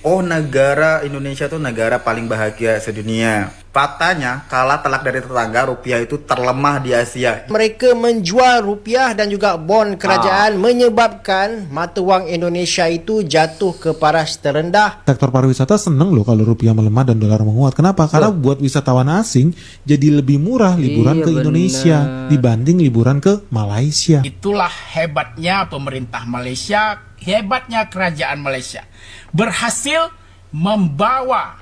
oh negara Indonesia tuh negara paling bahagia sedunia. Faktanya, kalah telak dari tetangga, rupiah itu terlemah di Asia. Mereka menjual rupiah dan juga bon kerajaan menyebabkan mata wang Indonesia itu jatuh ke paras terendah. Sektor pariwisata seneng loh kalau rupiah melemah dan dolar menguat. Kenapa? Karena buat wisatawan asing jadi lebih murah liburan ke Indonesia dibanding liburan ke Malaysia. Itulah hebatnya pemerintah Malaysia, hebatnya kerajaan Malaysia. Berhasil membawa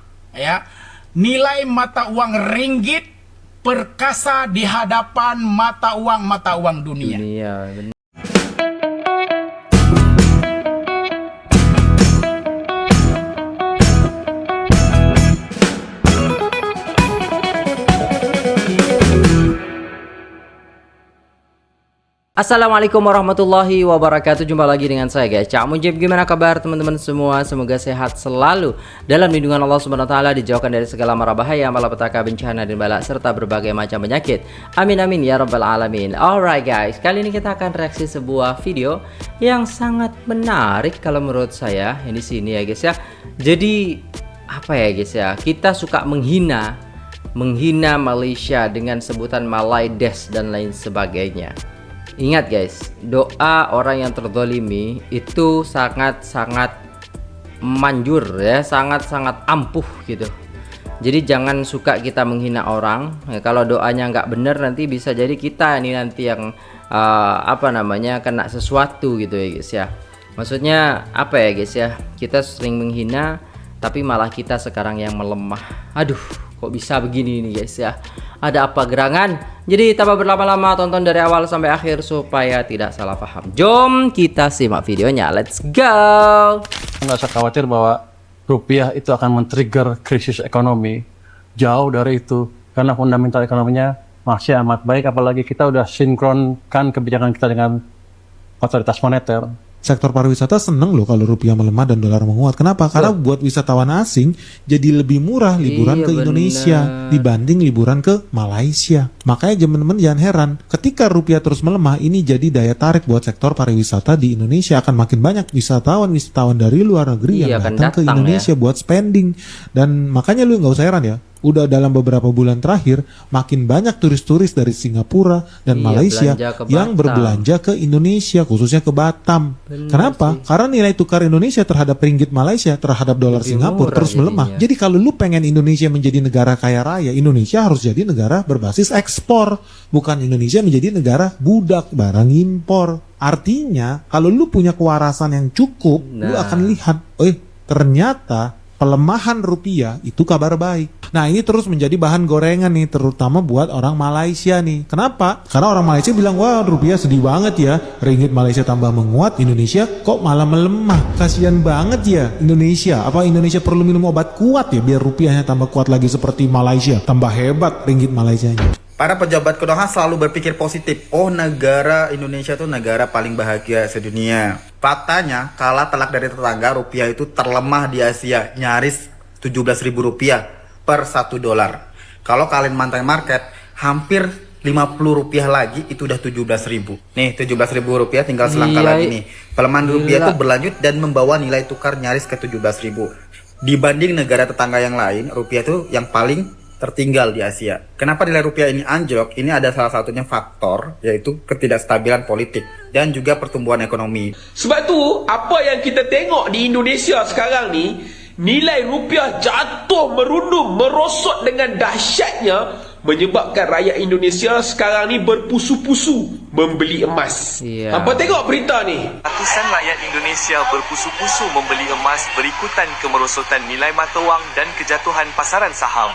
nilai mata uang ringgit perkasa di hadapan mata uang dunia. Assalamualaikum warahmatullahi wabarakatuh. Jumpa lagi dengan saya guys, Cak Mujib. Gimana kabar teman-teman semua? Semoga sehat selalu dalam lindungan Allah Subhanahu wa taala, dijauhkan dari segala mara bahaya, malapetaka, bencana dan bala serta berbagai macam penyakit. Amin amin ya rabbal alamin. Alright guys, kali ini kita akan reaksi sebuah video yang sangat menarik kalau menurut saya. Ini sini ya guys ya. Jadi apa ya guys ya? Kita suka menghina Malaysia dengan sebutan Malaides dan lain sebagainya. Ingat guys, doa orang yang terzolimi itu sangat-sangat manjur ya, sangat-sangat ampuh gitu. Jadi jangan suka kita menghina orang ya, kalau doanya nggak bener nanti bisa jadi kita ini nanti yang kena sesuatu gitu ya guys ya. Maksudnya apa ya guys ya, kita sering menghina tapi malah kita sekarang yang melemah. Aduh, kok bisa begini nih guys ya. Ada apa gerangan? Jadi tanpa berlama-lama, tonton dari awal sampai akhir supaya tidak salah paham. Jom kita simak videonya. Let's go. Nggak usah khawatir bahwa rupiah itu akan men-trigger krisis ekonomi. Jauh dari itu, karena fundamental ekonominya masih amat baik. Apalagi kita udah sinkronkan kebijakan kita dengan otoritas moneter. Sektor pariwisata seneng loh kalau rupiah melemah dan dolar menguat. Kenapa? Karena buat wisatawan asing jadi lebih murah liburan ke Indonesia dibanding liburan ke Malaysia. Makanya teman-teman jangan heran, ketika rupiah terus melemah, ini jadi daya tarik buat sektor pariwisata di Indonesia. Akan makin banyak wisatawan dari luar negeri yang datang ke Indonesia buat spending. Dan makanya lu nggak usah heran ya, udah dalam beberapa bulan terakhir makin banyak turis-turis dari Singapura dan Malaysia yang berbelanja ke Indonesia, khususnya ke Batam. Kenapa? Karena nilai tukar Indonesia terhadap ringgit Malaysia terhadap dolar Singapura terus melemah. Jadi kalau lu pengen Indonesia menjadi negara kaya raya, Indonesia harus jadi negara berbasis ekspor, bukan Indonesia menjadi negara budak barang impor. Artinya kalau lu punya kewarasan yang cukup, lu akan lihat, ternyata pelemahan rupiah itu kabar baik. Nah ini terus menjadi bahan gorengan nih, terutama buat orang Malaysia nih. Kenapa? Karena orang Malaysia bilang, wah rupiah sedih banget ya, ringgit Malaysia tambah menguat, Indonesia kok malah melemah. Kasian banget ya Indonesia. Apa Indonesia perlu minum obat kuat ya biar rupiahnya tambah kuat lagi seperti Malaysia, tambah hebat ringgit Malaysianya. Para pejabat Konoha selalu berpikir positif. Oh negara Indonesia tuh negara paling bahagia sedunia. Faktanya, kalah telak dari tetangga, rupiah itu terlemah di Asia, nyaris 17.000 rupiah per 1 dolar. Kalau kalian mantai market, hampir 50 rupiah lagi itu udah 17.000. Nih 17.000 rupiah tinggal selangkah lagi nih. Pelemahan rupiah itu berlanjut dan membawa nilai tukar nyaris ke 17.000. Dibanding negara tetangga yang lain, rupiah itu yang paling tertinggal di Asia. Kenapa nilai rupiah ini anjlok? Ini ada salah satunya faktor, yaitu ketidakstabilan politik dan juga pertumbuhan ekonomi. Sebab tu apa yang kita tengok di Indonesia sekarang ni, nilai rupiah jatuh merundum, merosot dengan dahsyatnya, menyebabkan rakyat Indonesia sekarang ni berpusu-pusu membeli emas. Apa tengok berita ni? Ratusan rakyat Indonesia berpusu-pusu membeli emas berikutan kemerosotan nilai mata wang dan kejatuhan pasaran saham.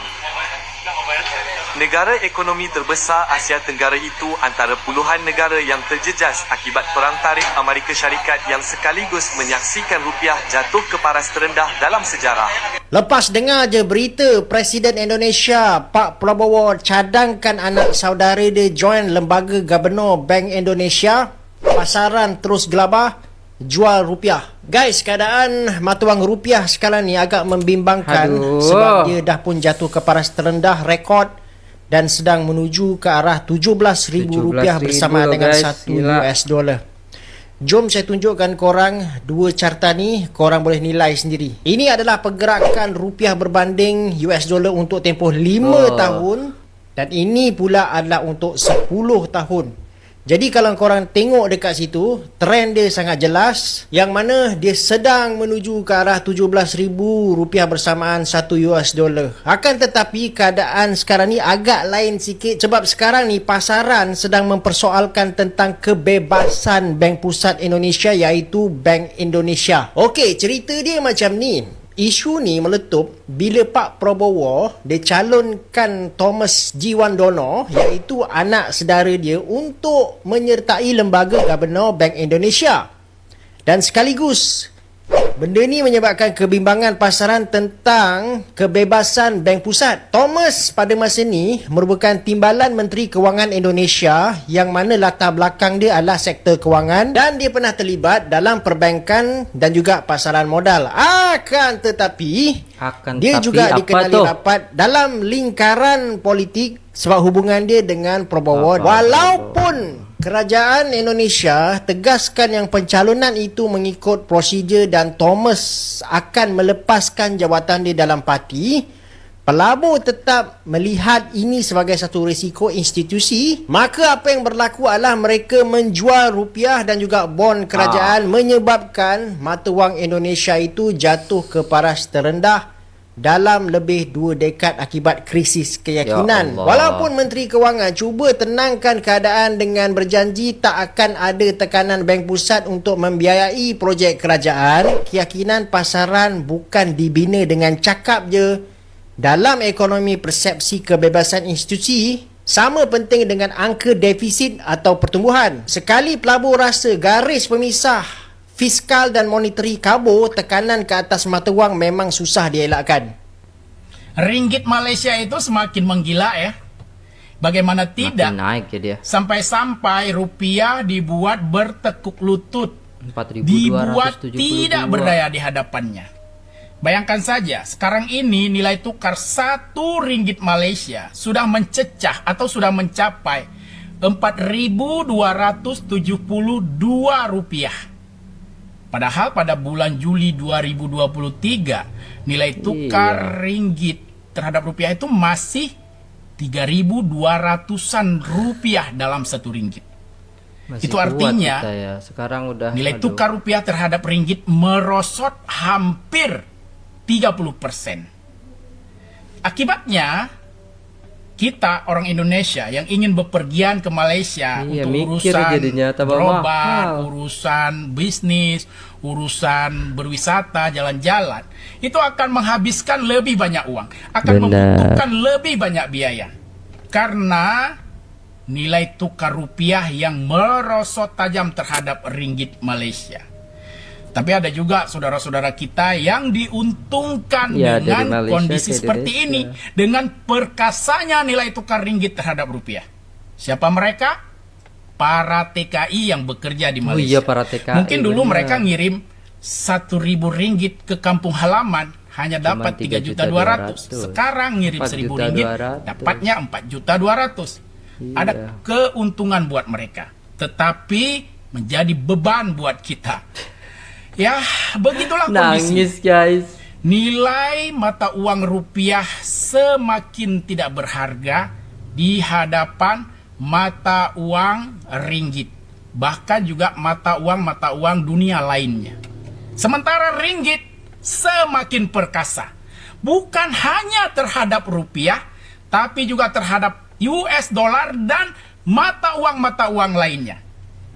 Negara ekonomi terbesar Asia Tenggara itu antara puluhan negara yang terjejas akibat perang tarif Amerika Syarikat yang sekaligus menyaksikan rupiah jatuh ke paras terendah dalam sejarah. Lepas dengar je berita Presiden Indonesia Pak Prabowo cadangkan anak saudara dia join lembaga Gubernur Bank Indonesia, pasaran terus gelabah, jual rupiah. Guys, keadaan mata wang rupiah sekarang ni agak membimbangkan. Sebab dia dah pun jatuh ke paras terendah rekod dan sedang menuju ke arah 17.000 rupiah bersama dengan 1 US dollar. Jom saya tunjukkan korang dua carta ni, korang boleh nilai sendiri. Ini adalah pergerakan rupiah berbanding US dollar untuk tempoh 5 tahun dan ini pula adalah untuk 10 tahun. Jadi kalau korang tengok dekat situ, trend dia sangat jelas yang mana dia sedang menuju ke arah RM17,000 bersamaan 1 US dollar. Akan tetapi keadaan sekarang ni agak lain sikit sebab sekarang ni pasaran sedang mempersoalkan tentang kebebasan Bank Pusat Indonesia iaitu Bank Indonesia. Okey, cerita dia macam ni. Isu ni meletup bila Pak Prabowo dia calonkan Thomas G. Wandono iaitu anak saudara dia untuk menyertai lembaga Gubernur Bank Indonesia. Dan sekaligus benda ni menyebabkan kebimbangan pasaran tentang kebebasan Bank Pusat. Thomas pada masa ni merupakan Timbalan Menteri Kewangan Indonesia yang mana latar belakang dia adalah sektor kewangan dan dia pernah terlibat dalam perbankan dan juga pasaran modal. Akan tetapi dia juga dikenali rapat dalam lingkaran politik sebab hubungan dia dengan Prabowo. Walaupun kerajaan Indonesia tegaskan yang pencalonan itu mengikut prosedur dan Thomas akan melepaskan jawatan dia dalam parti, pelabur tetap melihat ini sebagai satu risiko institusi. Maka apa yang berlaku adalah mereka menjual rupiah dan juga bon kerajaan menyebabkan mata wang Indonesia itu jatuh ke paras terendah dalam lebih 2 dekad akibat krisis keyakinan. Walaupun Menteri Kewangan cuba tenangkan keadaan dengan berjanji tak akan ada tekanan Bank Pusat untuk membiayai projek kerajaan, keyakinan pasaran bukan dibina dengan cakap je. Dalam ekonomi persepsi kebebasan institusi sama penting dengan angka defisit atau pertumbuhan. Sekali pelabur rasa garis pemisah fiskal dan monetary kabur, tekanan ke atas mata wang memang susah dielakkan. Ringgit Malaysia itu semakin menggila ya. Bagaimana tidak? Makin naik ya dia. Sampai-sampai rupiah dibuat bertekuk lutut. 4.272. Dibuat tidak berdaya di hadapannya. Bayangkan saja, sekarang ini nilai tukar 1 ringgit Malaysia sudah mencecah atau sudah mencapai 4.272 rupiah. Padahal pada bulan Juli 2023 nilai tukar ringgit terhadap rupiah itu masih 3.200-an rupiah dalam 1 ringgit. Masih itu artinya sekarang udah nilai tukar rupiah terhadap ringgit merosot hampir 30%. Akibatnya kita orang Indonesia yang ingin bepergian ke Malaysia untuk urusan berobat, urusan bisnis, urusan berwisata, jalan-jalan, itu akan menghabiskan lebih banyak uang, akan membutuhkan lebih banyak biaya. Karena nilai tukar rupiah yang merosot tajam terhadap ringgit Malaysia. Tapi ada juga saudara-saudara kita yang diuntungkan dengan kondisi seperti ini, dengan perkasanya nilai tukar ringgit terhadap rupiah. Siapa mereka? Para TKI yang bekerja di Malaysia. Para TKI, mungkin dulu mereka ngirim 1.000 ringgit ke kampung halaman hanya dapat 3.200.000. Sekarang ngirim 1.000 ringgit dapatnya 4.200.000. Ada keuntungan buat mereka, tetapi menjadi beban buat kita. Ya, begitulah kondisi. Nangis guys. Nilai mata uang rupiah semakin tidak berharga di hadapan mata uang ringgit, bahkan juga mata uang dunia lainnya. Sementara ringgit semakin perkasa, bukan hanya terhadap rupiah, tapi juga terhadap US dollar dan mata uang lainnya.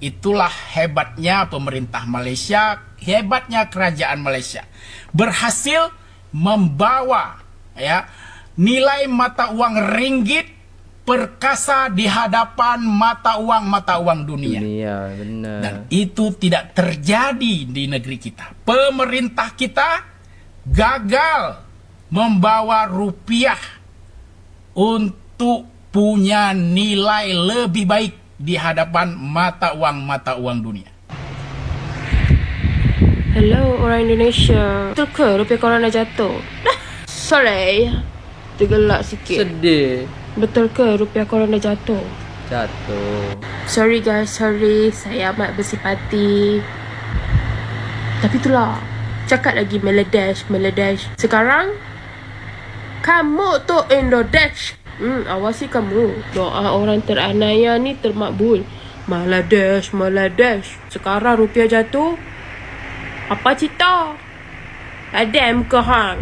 Itulah hebatnya pemerintah Malaysia, hebatnya kerajaan Malaysia, berhasil membawa nilai mata uang ringgit perkasa di hadapan mata uang dunia. Benar. Dan itu tidak terjadi di negeri kita. Pemerintah kita gagal membawa rupiah untuk punya nilai lebih baik di hadapan mata uang dunia. Hello orang Indonesia. Betul ke rupiah korang dah jatuh? Sorry, tergelak sikit. Sedih. Betul ke rupiah korang dah jatuh? Jatuh. Sorry guys, sorry. Saya amat bersipati. Tapi itulah, cakap lagi meledash. Sekarang, kamu tu Indodash. Awasi kamu. Doa orang teranaya ni termakbul. Meledash. Sekarang rupiah jatuh. Apa cerita? Adam ke hang?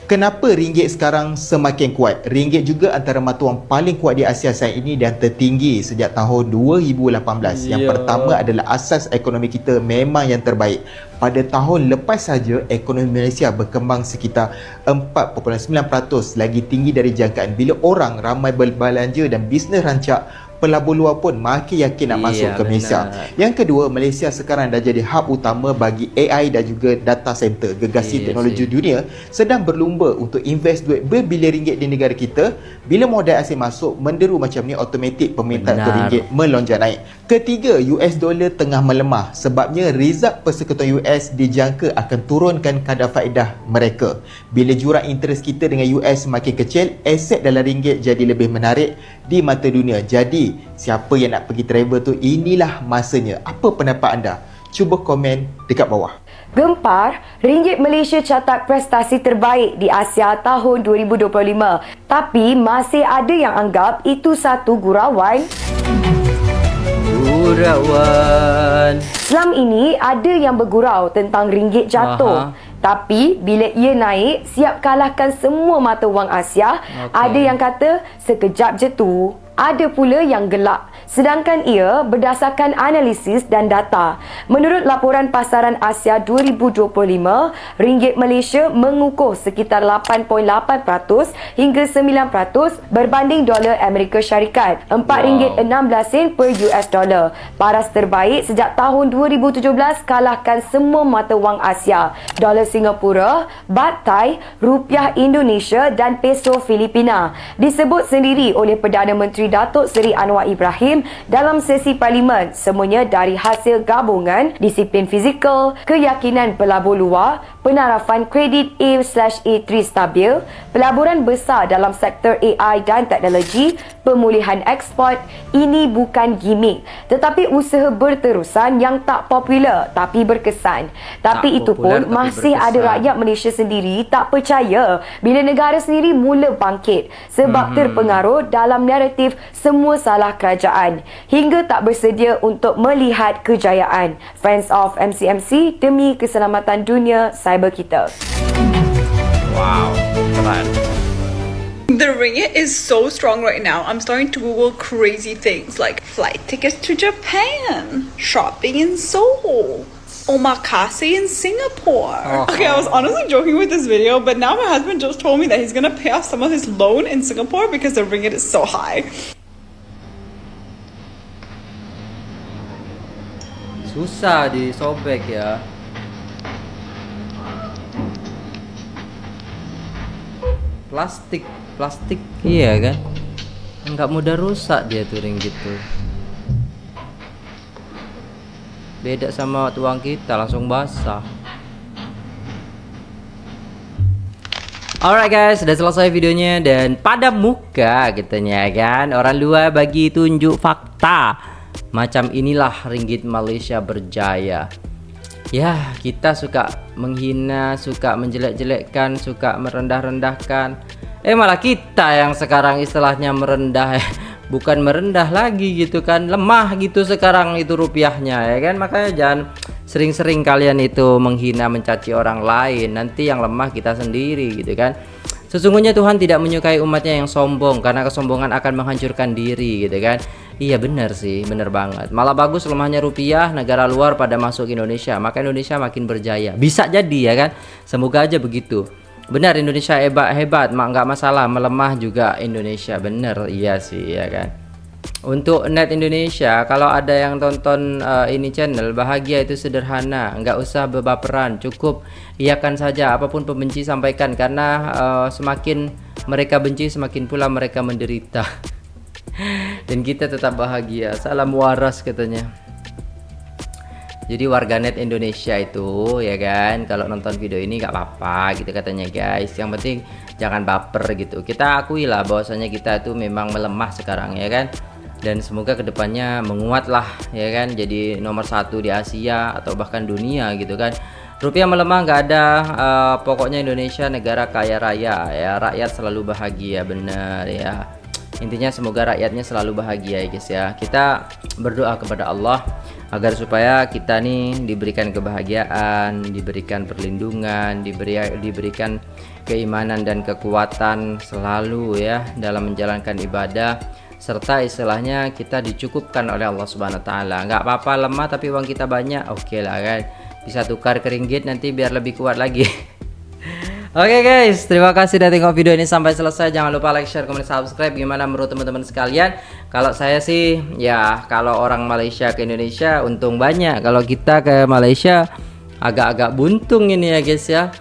Kenapa ringgit sekarang semakin kuat? Ringgit juga antara mata wang paling kuat di Asia saat ini dan tertinggi sejak tahun 2018. Yang pertama adalah asas ekonomi kita memang yang terbaik. Pada tahun lepas saja, ekonomi Malaysia berkembang sekitar 4.9%, lagi tinggi dari jangkaan. Bila orang ramai berbelanja dan bisnes rancak, pelabur luar pun makin yakin nak masuk ke Malaysia. Yang kedua, Malaysia sekarang dah jadi hub utama bagi AI dan juga data center. Gegasi teknologi dunia sedang berlumba untuk invest duit berbilion ringgit di negara kita. Bila modal asing masuk, menderu macam ni, automatik permintaan ke ringgit melonjak naik. Ketiga, US dollar tengah melemah. Sebabnya result persekutuan US dijangka akan turunkan kadar faedah mereka. Bila jurang interest kita dengan US semakin kecil, aset dalam ringgit jadi lebih menarik di mata dunia. Jadi, siapa yang nak pergi travel tu, inilah masanya. Apa pendapat anda? Cuba komen dekat bawah. Gempar, ringgit Malaysia catat prestasi terbaik di Asia tahun 2025. Tapi masih ada yang anggap itu satu gurauan. Selama ini ada yang bergurau tentang ringgit jatuh. Tapi bila ia naik, siap kalahkan semua mata wang Asia. Ada yang kata sekejap je tu. Ada pula yang gelak. Sedangkan ia berdasarkan analisis dan data. Menurut laporan pasaran Asia 2025, ringgit Malaysia mengukuh sekitar 8.8% hingga 9% berbanding dolar Amerika Syarikat, RM4.16 per US dollar. Paras terbaik sejak tahun 2017 kalahkan semua mata wang Asia. Dolar Singapura, Baht Thai, Rupiah Indonesia dan Peso Filipina. Disebut sendiri oleh Perdana Menteri Datuk Seri Anwar Ibrahim dalam sesi parlimen, semuanya dari hasil gabungan disiplin fizikal, keyakinan pelabur luar, penarafan kredit A/A3 stabil, pelaburan besar dalam sektor AI dan teknologi, pemulihan ekspor. Ini bukan gimmick, tetapi usaha berterusan yang tak popular tapi berkesan. Tapi itu pun masih ada rakyat Malaysia sendiri tak percaya bila negara sendiri mula bangkit sebab terpengaruh dalam naratif semua salah kerajaan hingga tak bersedia untuk melihat kejayaan. Friends of MCMC, demi keselamatan dunia cyber kita. Wow, keren. The ringgit is so strong right now. I'm starting to Google crazy things like flight tickets to Japan, shopping in Seoul, omakase in Singapore. Okay, I was honestly joking with this video, but now my husband just told me that he's gonna pay off some of his loan in Singapore because the ringgit is so high. Susah disobek ya. Plastik iya kan, nggak mudah rusak dia tuh ringgit tuh. Beda sama uang kita, langsung basah. Alright guys, sudah selesai videonya dan pada muka katanya kan, orang luar bagi tunjuk fakta. Macam inilah ringgit Malaysia berjaya. Ya, kita suka menghina, suka menjelek-jelekkan, suka merendah-rendahkan. Malah kita yang sekarang istilahnya merendah, bukan merendah lagi gitu kan, lemah gitu sekarang itu rupiahnya ya kan. Makanya jangan sering-sering kalian itu menghina, mencaci orang lain. Nanti yang lemah kita sendiri gitu kan. Sesungguhnya Tuhan tidak menyukai umatnya yang sombong, karena kesombongan akan menghancurkan diri gitu kan. Iya benar sih, benar banget. Malah bagus lemahnya rupiah, negara luar pada masuk Indonesia, maka Indonesia makin berjaya. Bisa jadi ya kan, semoga aja begitu. Benar, Indonesia hebat, nggak masalah. Melemah juga Indonesia, bener, iya sih ya kan. Untuk net Indonesia, kalau ada yang tonton ini channel, bahagia itu sederhana, nggak usah berbaperan, cukup iyakan saja apapun pembenci sampaikan, karena semakin mereka benci semakin pula mereka menderita. Dan kita tetap bahagia. Salam waras katanya. Jadi warganet Indonesia itu ya kan, kalau nonton video ini nggak apa-apa gitu katanya guys. Yang penting jangan baper gitu. Kita akui lah bahwasanya kita itu memang melemah sekarang ya kan. Dan semoga kedepannya menguat lah ya kan, jadi nomor 1 di Asia atau bahkan dunia gitu kan. Rupiah melemah nggak ada, pokoknya Indonesia negara kaya raya ya, rakyat selalu bahagia, bener ya. Intinya semoga rakyatnya selalu bahagia ya guys ya. Kita berdoa kepada Allah agar supaya kita nih diberikan kebahagiaan, diberikan perlindungan, diberikan keimanan dan kekuatan selalu ya dalam menjalankan ibadah, serta istilahnya kita dicukupkan oleh Allah Subhanahu wa taala. Nggak apa-apa lemah tapi uang kita banyak, oke lah kan. Bisa tukar ke ringgit nanti biar lebih kuat lagi. Oke guys, terima kasih udah tengok video ini sampai selesai. Jangan lupa like, share, komen, subscribe. Gimana menurut teman-teman sekalian? Kalau saya sih ya, kalau orang Malaysia ke Indonesia untung banyak. Kalau kita ke Malaysia agak-agak buntung ini ya guys ya.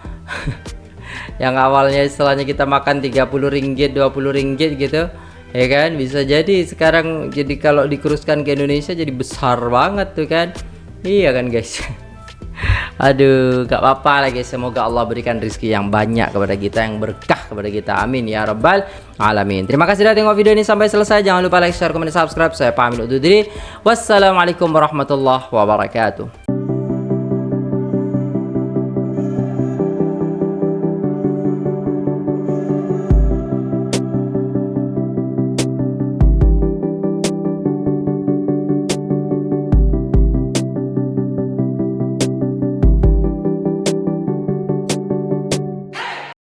Yang awalnya istilahnya kita makan 30 ringgit, 20 ringgit gitu ya kan, bisa jadi sekarang jadi kalau dikuruskan ke Indonesia jadi besar banget tuh kan. Iya kan guys. Aduh, gak apa-apa lah guys. Semoga Allah berikan rezeki yang banyak kepada kita, yang berkah kepada kita. Amin ya rabbal alamin. Terima kasih sudah tengok video ini sampai selesai. Jangan lupa like, share, komen, subscribe. Saya pamit undur diri. Wassalamualaikum warahmatullahi wabarakatuh.